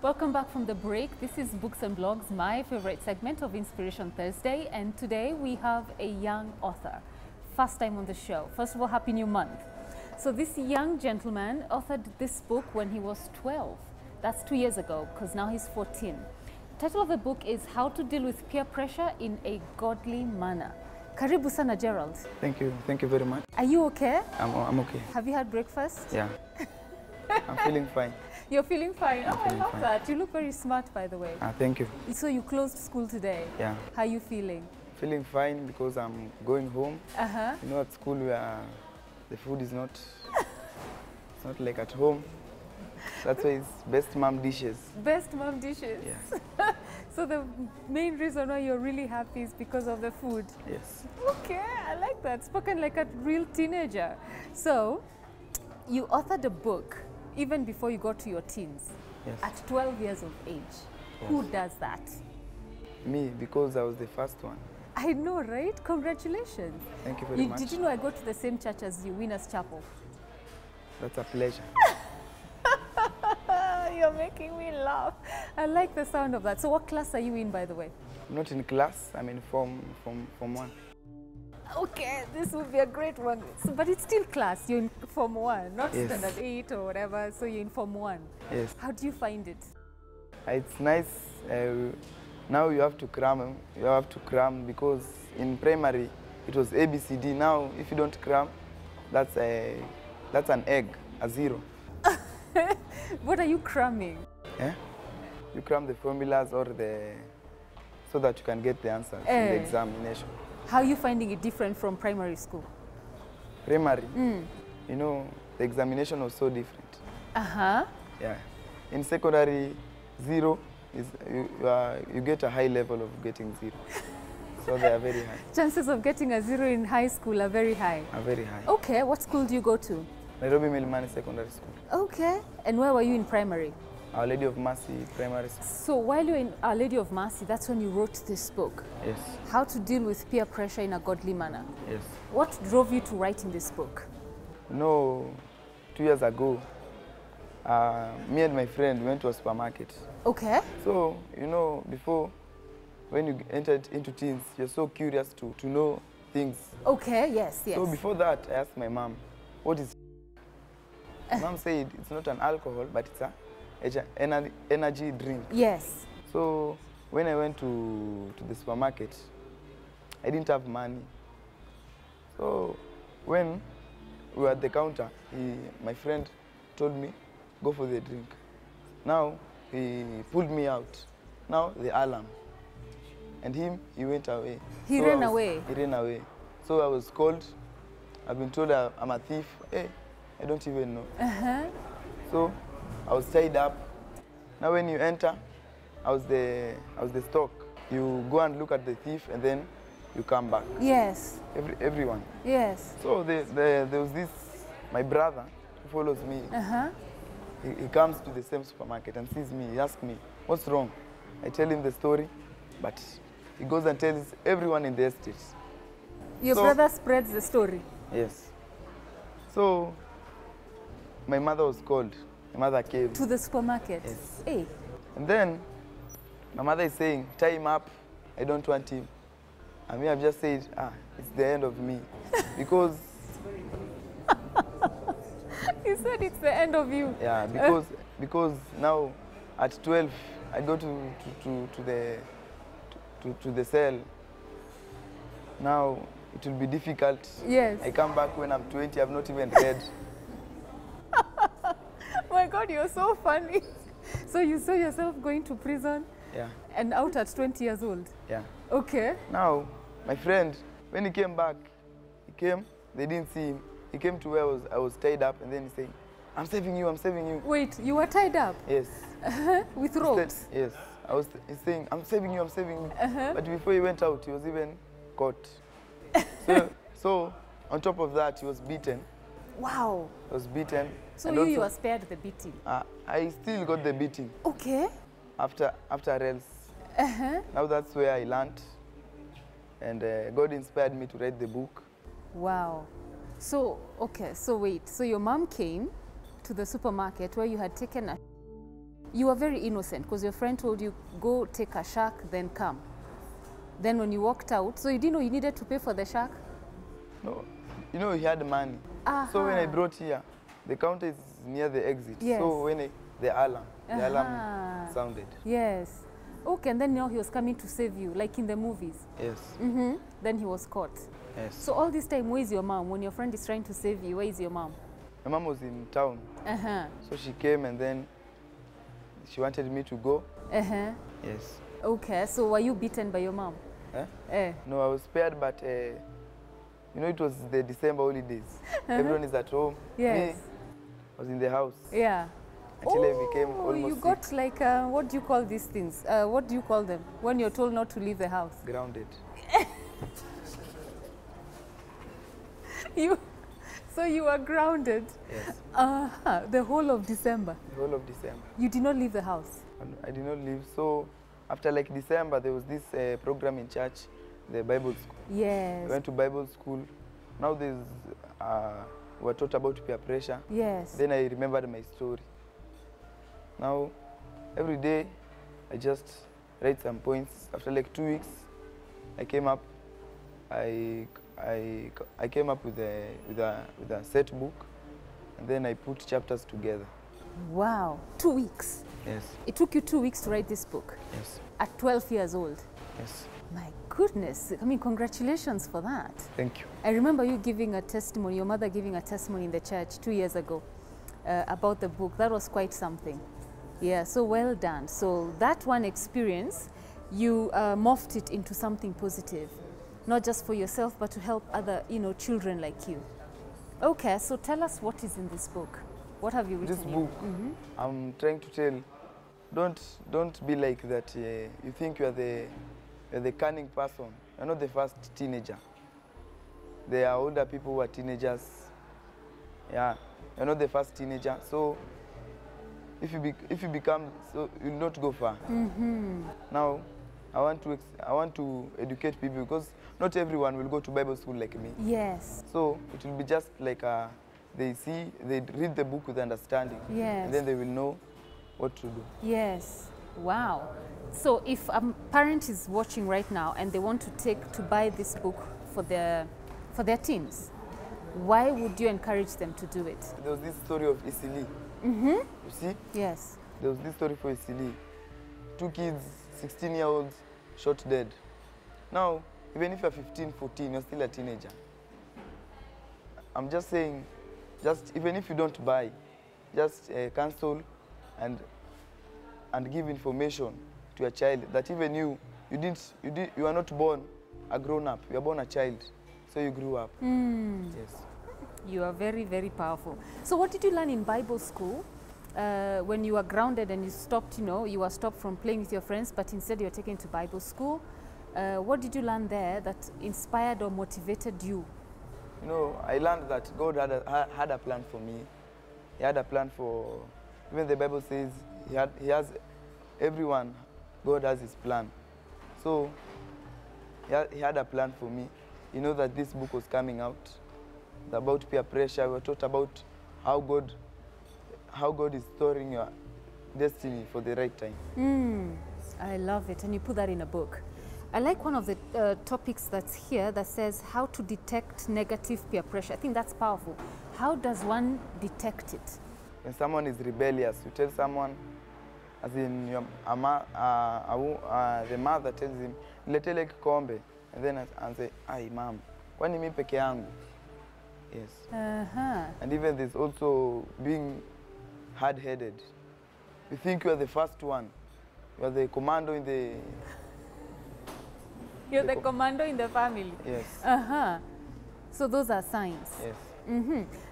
Welcome back from the break. This is Books and Blogs, my favorite segment of Inspiration Thursday. And today we have a young author. First time on the show. First of all, Happy New Month. So this young gentleman authored this book when he was 12. That's 2 years ago, because now he's 14. The title of the book is How to Deal with Peer Pressure in a Godly Manner. Karibu sana, Gerald. Thank you. Thank you very much. Are you okay? I'm okay. Have you had breakfast? Yeah. I'm feeling fine. You're feeling fine? Oh, I love fine. that. You look very smart, by the way. Thank you. So you closed school today? Yeah. How are you feeling? Feeling fine because I'm going home. Uh-huh. You know, at school where the food is not, it's not like at home. That's why it's best mom dishes. Best mom dishes? Yes. So the main reason why you're really happy is because of the food? Yes. Okay, I like that. Spoken like a real teenager. So, you authored a book even before you got to your teens. Yes. At 12 years of age. Yes. Who does that? Me, because I was the first one. I know, right? Congratulations. Thank you very much. Did you know I go to the same church as you, Winners Chapel? That's a pleasure. You're making me laugh. I like the sound of that. So what class are you in, by the way? I'm not in class, I'm in form 1. Okay, this would be a great one. So, but it's still class. You're in Form 1, not Yes. Standard 8 or whatever. So you're in Form 1. Yes. How do you find it? It's nice. Now you have to cram. You have to cram because in primary it was ABCD. Now if you don't cram, that's an egg, a 0. What are you cramming? Yeah? You cram the formulas or so that you can get the answers in the examination. How are you finding it different from primary school? Primary, you know, the examination was so different. Uh-huh. Yeah. In secondary, 0 is you get a high level of getting 0. So they are very high. Chances of getting a 0 in high school are very high. Are very high. Okay, what school do you go to? Nairobi Milimani Secondary School. Okay, and where were you in primary? Our Lady of Mercy Primary School. So while you're in Our Lady of Mercy, that's when you wrote this book. Yes. How to Deal with Peer Pressure in a Godly Manner. Yes. What drove you to writing this book? No, 2 years ago, me and my friend went to a supermarket. Okay. So, you know, before, when you entered into teens, you're so curious to know things. Okay, yes, yes. So before that, I asked my mom, what is Mom said it's not an alcohol, but it's an energy drink. Yes. So when I went to the supermarket, I didn't have money. So when we were at the counter, my friend told me, go for the drink. Now he pulled me out. Now the alarm. And he went away. He ran away? He ran away. So I was called. I've been told I'm a thief. Hey, I don't even know. Uh-huh. So I was tied up. Now when you enter, I was the stock. You go and look at the thief and then you come back. Yes. Everyone. Yes. So there was this, my brother who follows me. Uh-huh. He comes to the same supermarket and sees me. He asks me, what's wrong? I tell him the story, but he goes and tells everyone in the estate. Your brother spreads the story? Yes. So my mother was called. My mother came. To the supermarket? Yes. Hey. And then my mother is saying, tie him up. I don't want him. And me, I've just said, it's the end of me. Because... You said it's the end of you. Yeah, because now at 12, I go to the cell. Now it will be difficult. Yes. I come back when I'm 20, I've not even read. My God, you're so funny. So you saw yourself going to prison? Yeah. And out at 20 years old? Yeah. Okay. Now, my friend, when he came back, they didn't see him. He came to where I was tied up, and then he said, I'm saving you, I'm saving you. Wait, you were tied up? Yes. With ropes? Yes. He's saying, I'm saving you, I'm saving you. But before he went out, he was even caught. So on top of that, he was beaten. Wow. He was beaten. So and you were spared the beating? I still got the beating. Okay. After else. Now that's where I learned. And God inspired me to write the book. Wow. So, okay, so wait. So your mom came to the supermarket where you had taken a You were very innocent because your friend told you, go take a shark, then come. Then when you walked out, so you didn't know you needed to pay for the shark? No, you know, he had money. So when I brought here, the counter is near the exit. Yes. So when the alarm sounded. Yes. Okay, and then now he was coming to save you, like in the movies. Yes. Then he was caught. Yes. So all this time, where is your mom? When your friend is trying to save you, where is your mom? My mom was in town. So she came and then she wanted me to go. Yes. Okay, so were you beaten by your mom? No, I was spared, but you know, it was the December holidays. Everyone is at home. Yes. Me, I was in the house. Yeah. Until I became almost you got sick. Like, what do you call these things? What do you call them? When you're told not to leave the house? Grounded. So you were grounded? Yes. The whole of December? The whole of December. You did not leave the house? I did not leave. So after like December, there was this program in church, the Bible school. Yes. We went to Bible school. Now there's, we were taught about peer pressure. Yes. Then I remembered my story. Now, every day, I just write some points. After like 2 weeks, I came up. I came up with a set book, and then I put chapters together. Wow, 2 weeks. Yes. It took you 2 weeks to write this book? Yes. At 12 years old? Yes. My goodness, I mean, congratulations for that. Thank you. I remember you giving a testimony, your mother giving a testimony in the church 2 years ago about the book. That was quite something. Yeah, so well done. So that one experience, you morphed it into something positive, not just for yourself, but to help other, children like you. Okay, so tell us what is in this book. What have you written? This book, I'm trying to tell, don't be like that. You think you're the cunning person. You're not the first teenager. There are older people who are teenagers. Yeah, you're not the first teenager. So if you become, so you'll not go far. Now, I want to educate people because not everyone will go to Bible school like me. Yes. So it will be just like they read the book with understanding. Yes. And then they will know what to do. Yes. Wow. So if a parent is watching right now and they want to buy this book for their teens, why would you encourage them to do it? There was this story of Isili. You see? Yes. There was this story for Isili. 2 kids, 16-year-olds, shot dead. Now, even if you're 15, 14, you're still a teenager. I'm just saying, even if you don't buy, just cancel and give information to your child that even you are not born a grown-up. You are born a child, so you grew up. Yes. You are very, very powerful. So what did you learn in Bible school when you were grounded and you stopped, you were stopped from playing with your friends, but instead you were taken to Bible school? What did you learn there that inspired or motivated you? I learned that God had a plan for me. He had a plan for, even the Bible says, he has everyone, God has his plan. So he had a plan for me. You know that this book was coming out. It's about peer pressure. We were taught about how God is storing your destiny for the right time. I love it, and you put that in a book. I like one of the topics that's here that says how to detect negative peer pressure. I think that's powerful. How does one detect it? When someone is rebellious, you tell someone, as in the mother tells him, "Niletele kikombe," and then I say, "Ai, mom, kwani mimi peke yangu?" Yes. And even there's also being hard-headed. You think you are the first one. You are the commando in the... You're the commando in the family. Yes. So those are signs. Yes.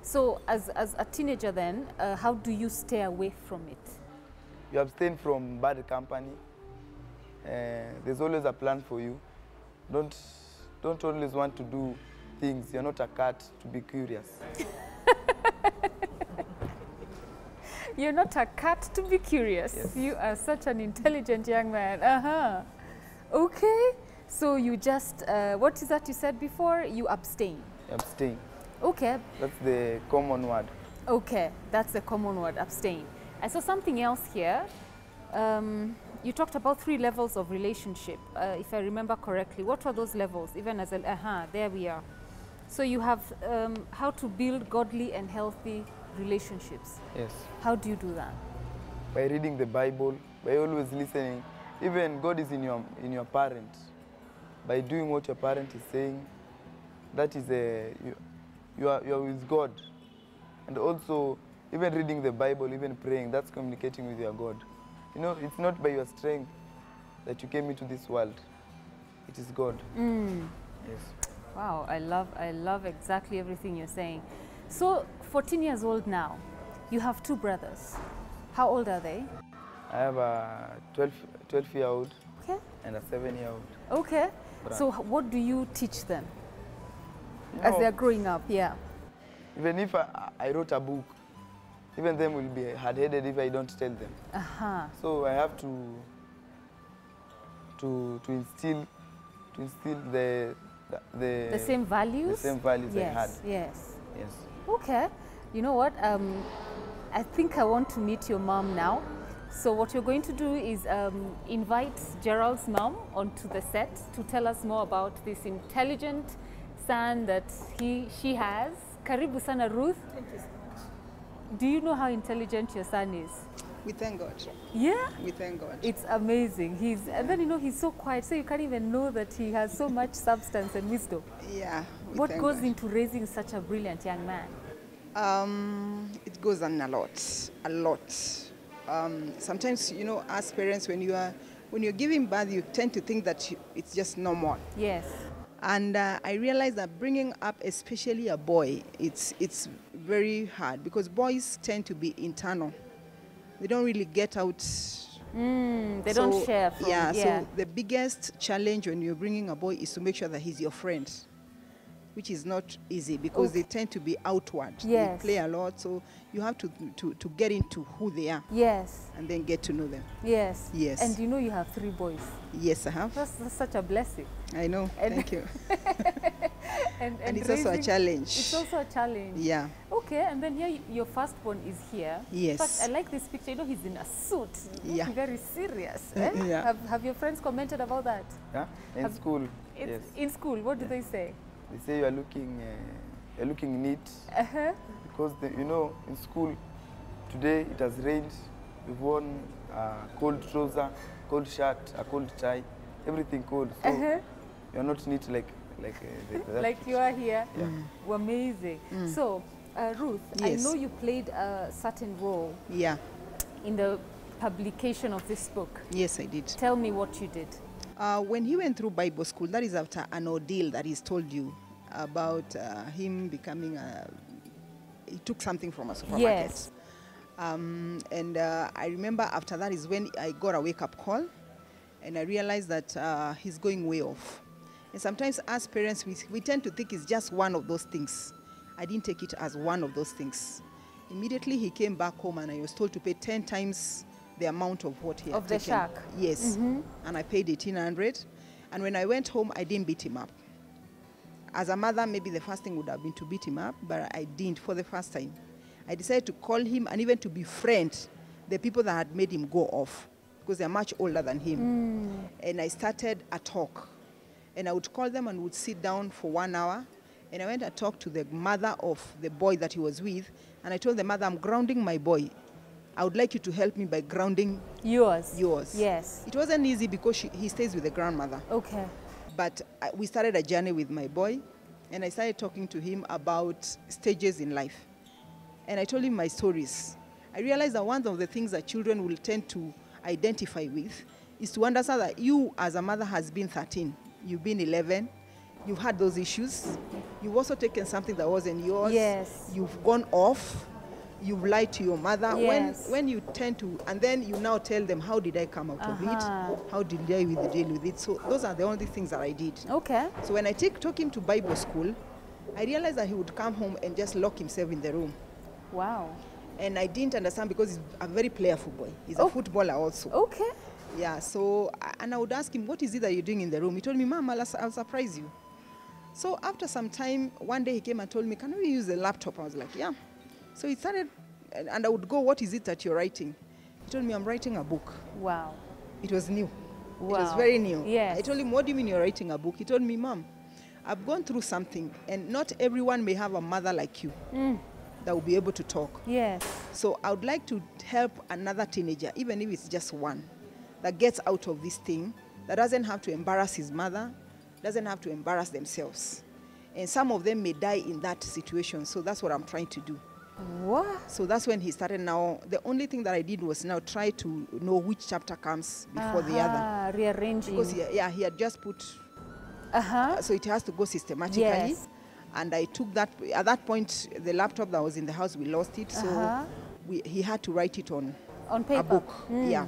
So as a teenager then, how do you stay away from it? You abstain from bad company. There's always a plan for you. Don't always want to do things. You're not a cat to be curious. You're not a cat to be curious. Yes. You are such an intelligent young man. Okay. So you just, what is that you said before? You abstain. Abstain. Okay. That's the common word. Okay, that's the common word, abstain. I saw something else here. You talked about 3 levels of relationship, if I remember correctly. What were those levels? Even as a, there we are. So you have how to build godly and healthy relationships. Yes. How do you do that? By reading the Bible, by always listening. Even God is in your parent. By doing what your parent is saying, that is you are with God. And also, even reading the Bible, even praying, that's communicating with your God. You know, it's not by your strength that you came into this world. It is God. Yes. Wow, I love exactly everything you're saying. So, 14 years old now, you have 2 brothers. How old are they? I have a 12-year-old and a 7-year-old. Okay. Brother. So what do you teach them You as know, they're growing up? Yeah. Even if I wrote a book, even them will be hard-headed if I don't tell them. So I have to instill the same values? The same values I had. Yes. Yes. Okay. You know what? I think I want to meet your mom now. So what you're going to do is invite Gerald's mom onto the set to tell us more about this intelligent son that she has. Karibu sana, Ruth. Thank you so much. Do you know how intelligent your son is? We thank God. Yeah? We thank God. It's amazing. And then, you know, he's so quiet, so you can't even know that he has so much substance and wisdom. Yeah. What goes into raising such a brilliant young man? It goes on a lot. Sometimes, you know, as parents, when you're giving birth, you tend to think that it's just normal. Yes. And I realized that bringing up, especially a boy, it's very hard because boys tend to be internal. They don't really get out. They don't share. So the biggest challenge when you're bringing a boy is to make sure that he's your friend, which is not easy because they tend to be outward. Yes. They play a lot, so you have to get into who they are. Yes. And then get to know them. Yes. Yes. And you know you have 3 boys. Yes, I have. That's such a blessing. I know. Thank you. and it's also a challenge. It's also a challenge. Yeah. Okay, and then here your firstborn is here. Yes. But I like this picture. You know, he's in a suit. Yeah. Very serious. Yeah. Have your friends commented about that? Yeah. In school. Yes. In school, what do they say? They say you're looking neat. Because you know, in school today it has rained. We've worn a cold trouser, cold shirt, a cold tie, everything cold. So you're not neat like you are here. Yeah. Amazing. So, Ruth, yes. I know you played a certain role. Yeah. In the publication of this book. Yes, I did. Tell me what you did. When he went through Bible school, that is after an ordeal that he's told you about him becoming he took something from a supermarket. Yes. And I remember after that is when I got a wake-up call and I realized that he's going way off. And sometimes as parents, we tend to think it's just one of those things. I didn't take it as one of those things. Immediately he came back home and I was told to pay 10 times the amount of what he had taken. Of the shack? Yes. And I paid 1,800. And when I went home, I didn't beat him up. As a mother, maybe the first thing would have been to beat him up, but I didn't for the first time. I decided to call him and even to befriend the people that had made him go off because they're much older than him. And I started a talk. And I would call them and would sit down for 1 hour. And I went and talked to the mother of the boy that he was with. And I told the mother, I'm grounding my boy. I would like you to help me by grounding yours. Yes. It wasn't easy because he stays with the grandmother. Okay. But we started a journey with my boy. And I started talking to him about stages in life. And I told him my stories. I realized that one of the things that children will tend to identify with is to understand that you as a mother has been 13. You've been 11. You've had those issues. You've also taken something that wasn't yours. Yes. You've gone off. You've lied to your mother. Yes. When you tend to, and then you now tell them, how did I come out of it? How did I deal with it? So those are the only things that I did. Okay. So when I took him to Bible school, I realized that he would come home and just lock himself in the room. Wow. And I didn't understand because he's a very playful boy. He's a footballer also. Okay. Yeah, so, and I would ask him, what is it that you're doing in the room? He told me, Mom, I'll surprise you. So after some time, one day he came and told me, can we use the laptop? I was like, yeah. So he started, and I would go, what is it that you're writing? He told me, I'm writing a book. Wow. It was new. Wow. It was very new. Yes. I told him, what do you mean you're writing a book? He told me, Mom, I've gone through something, and not everyone may have a mother like you that will be able to talk. Yes. So I would like to help another teenager, even if it's just one, that gets out of this thing, that doesn't have to embarrass his mother, doesn't have to embarrass themselves. And some of them may die in that situation, so that's what I'm trying to do. What? So that's when he started now. The only thing that I did was now try to know which chapter comes before the other. Rearranging. Because he had just put, so it has to go systematically. Yes. And I took that, at that point, the laptop that was in the house, we lost it. So he had to write it on paper. A book. Yeah.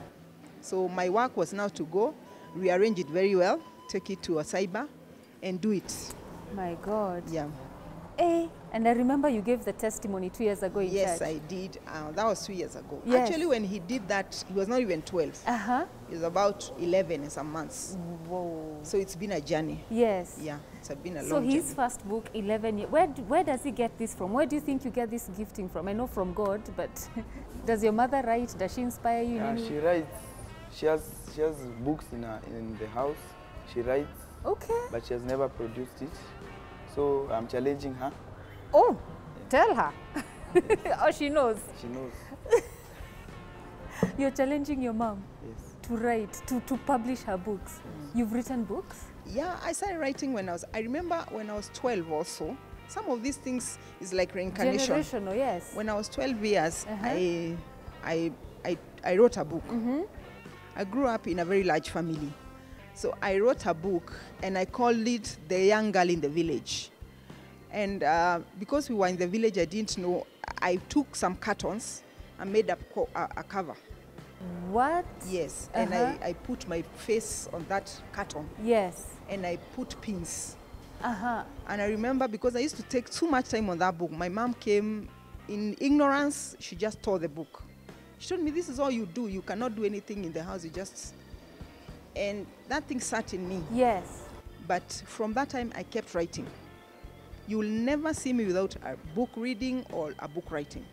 So my work was now to go, rearrange it very well, take it to a cyber, and do it. My God. Yeah. And I remember you gave the testimony 2 years ago in church. Yes, I did. That was 2 years ago. Yes. Actually, when he did that, he was not even 12. He was about 11 and some months. Whoa. So it's been a journey. Yes. Yeah, it's been a long So his journey. first book, 11 years. Where does he get this from? Where do you think you get this gifting from? I know from God, but does your mother write? Does she inspire you? Yeah, she writes. She has books in the house. She writes. Okay. But she has never produced it. So I'm challenging her. Oh, tell her. Oh, she knows. She knows. You're challenging your mom Yes. to write, to publish her books. You've written books? Yeah, I started writing I remember when I was 12 also. Some of these things is like reincarnation. Generational, yes. When I was 12 years, I wrote a book. I grew up in a very large family. So I wrote a book and I called it The Young Girl in the Village. And because we were in the village, I didn't know. I took some cartons and made a cover. What? Yes, and I put my face on that carton. Yes. And I put pins. And I remember, because I used to take too much time on that book, my mom came in ignorance. She just tore the book. She told me, this is all you do. You cannot do anything in the house. You just... And that thing sat in me. Yes. But from that time, I kept writing. You will never see me without a book reading or a book writing.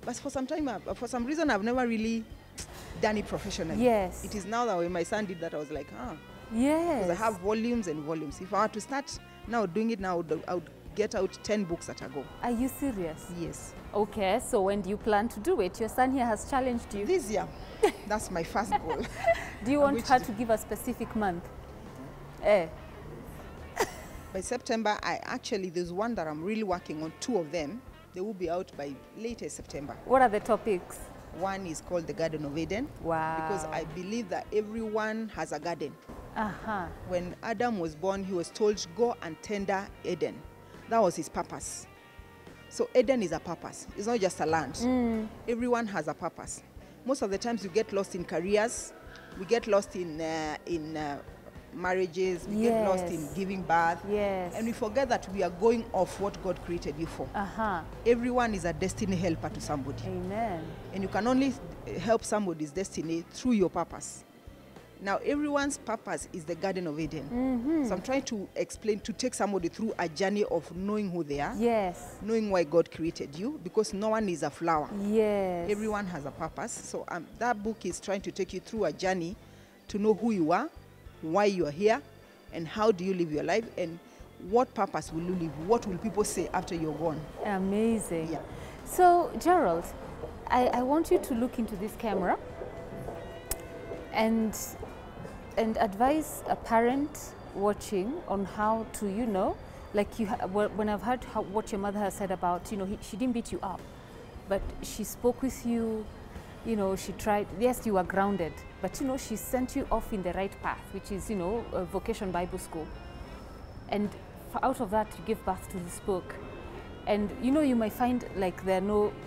But for some reason, I've never really done it professionally. Yes. It is now that when my son did that, I was like, Yes. Because I have volumes and volumes. If I were to start now doing it now, I would get out 10 books at a go. Are you serious? Yes. Okay, so when do you plan to do it? Your son here has challenged you. This year. That's my first goal. Do you want her to give a specific month? By September, there's one that I'm really working on, 2 of them. They will be out by latest September. What are the topics? One is called the Garden of Eden. Wow. Because I believe that everyone has a garden. Uh-huh. When Adam was born, he was told, go and tender Eden. That was his purpose. So Eden is a purpose. It's not just a land. Everyone has a purpose. Most of the times you get lost in careers. We get lost in marriages. We get lost in giving birth. Yes. And we forget that we are going off what God created you for. Everyone is a destiny helper to somebody. Amen. And you can only help somebody's destiny through your purpose. Now, everyone's purpose is the Garden of Eden. So I'm trying to explain, to take somebody through a journey of knowing who they are. Yes. Knowing why God created you, because no one is a flower. Yes. Everyone has a purpose. So that book is trying to take you through a journey to know who you are, why you are here, and how do you live your life, and what purpose will you live? What will people say after you're gone? Amazing. Yeah. So, Gerald, I want you to look into this camera and advise a parent watching on how to, like when I've heard what your mother has said about, she didn't beat you up, but she spoke with you, she tried, yes, you were grounded, but she sent you off in the right path, which is, a vocation Bible school. And out of that, you give birth to this book. And you might find like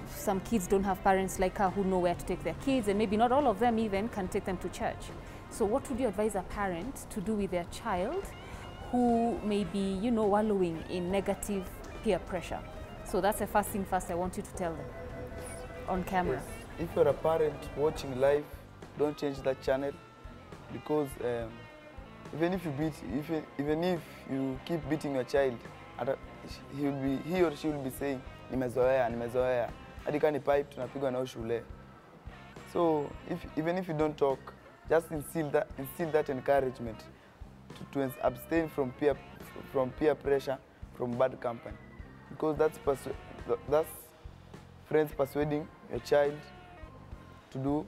some kids don't have parents like her who know where to take their kids, and maybe not all of them even can take them to church. So what would you advise a parent to do with their child who may be, wallowing in negative peer pressure? So that's the first thing I want you to tell them on camera. Yes. If you're a parent watching live, don't change that channel, because even if you keep beating your child, he or she will be saying, nimezoea, hadi kama ni pipe tunapigwa nao shule. So even if you don't talk, just instill that encouragement to abstain from peer pressure, from bad company, because that's friends persuading your child to do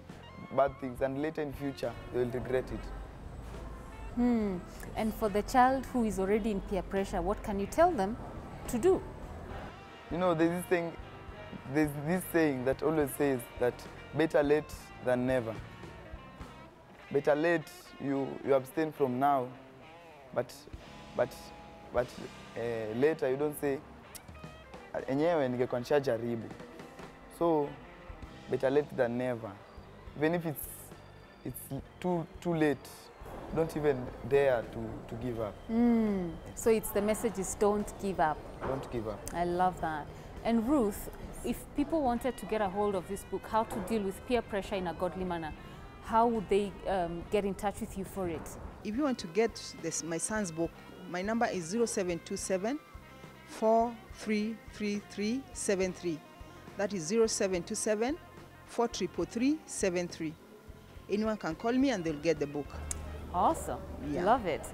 bad things, and later in future they will regret it. And for the child who is already in peer pressure, what can you tell them to do? You know, there's this saying that always says that better late than never. Better late, you abstain from now, but later you don't say enyewe ningekuwa nishajaribu. So better late than never. Even if it's too late, don't even dare to give up. So it's the message is don't give up. Don't give up. I love that. And Ruth, if people wanted to get a hold of this book, How to Deal with Peer Pressure in a Godly Manner, how would they get in touch with you for it? If you want to get my son's book, my number is 0727 433373. That is 0727 433373. Anyone can call me and they'll get the book. Awesome. Yeah. Love it.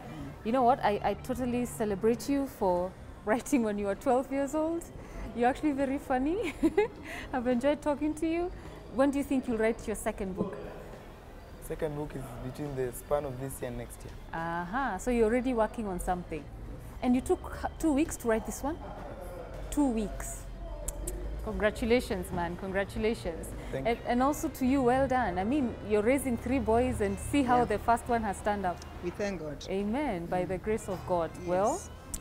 You know what? I totally celebrate you for writing when you were 12 years old. You're actually very funny. I've enjoyed talking to you. When do you think you'll write your second book? Second book is between the span of this year and next year. So you're already working on something. And you took 2 weeks to write this one? 2 weeks. Congratulations, man. Congratulations. Thank you. And also to you, well done. I mean, you're raising 3 boys and see how the first one has turned out. We thank God. Amen. By the grace of God. Yes. Well,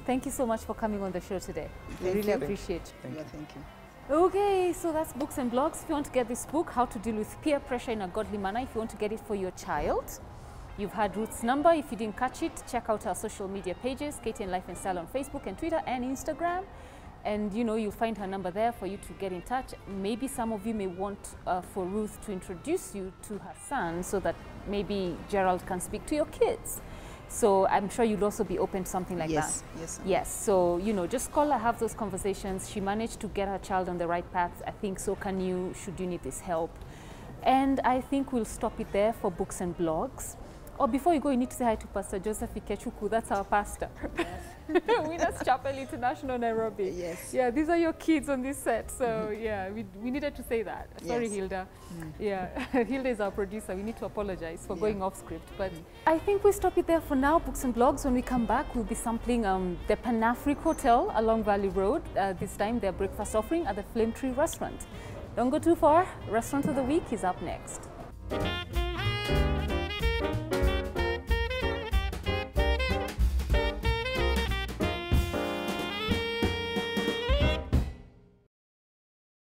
thank you so much for coming on the show today. We really appreciate it. Thank you. Okay, so that's Books and Blogs. If you want to get this book, How to Deal with Peer Pressure in a Godly Manner, if you want to get it for your child, you've had Ruth's number. If you didn't catch it, check out our social media pages, Catheirne Life and Style on Facebook and Twitter and Instagram. And you know, you'll find her number there for you to get in touch. Maybe some of you may want for Ruth to introduce you to her son so that maybe Gerald can speak to your kids. So I'm sure you'll also be open to something like that. Yes. So, you know, just call her, have those conversations. She managed to get her child on the right path. I think so can you, should you need this help. And I think we'll stop it there for Books and Blogs. Oh, before you go, you need to say hi to Pastor Joseph Ikechuku. That's our pastor. Winners Chapel International, Nairobi. Yes. Yeah, these are your kids on this set. So yeah, we needed to say that. Sorry, Hilda. Yeah, Hilda is our producer. We need to apologize for going off script. But I think we stop it there for now. Books and Blogs. When we come back, we'll be sampling the Pan-Afric Hotel along Valley Road. This time, their breakfast offering at the Flame Tree Restaurant. Don't go too far. Restaurant of the Week is up next.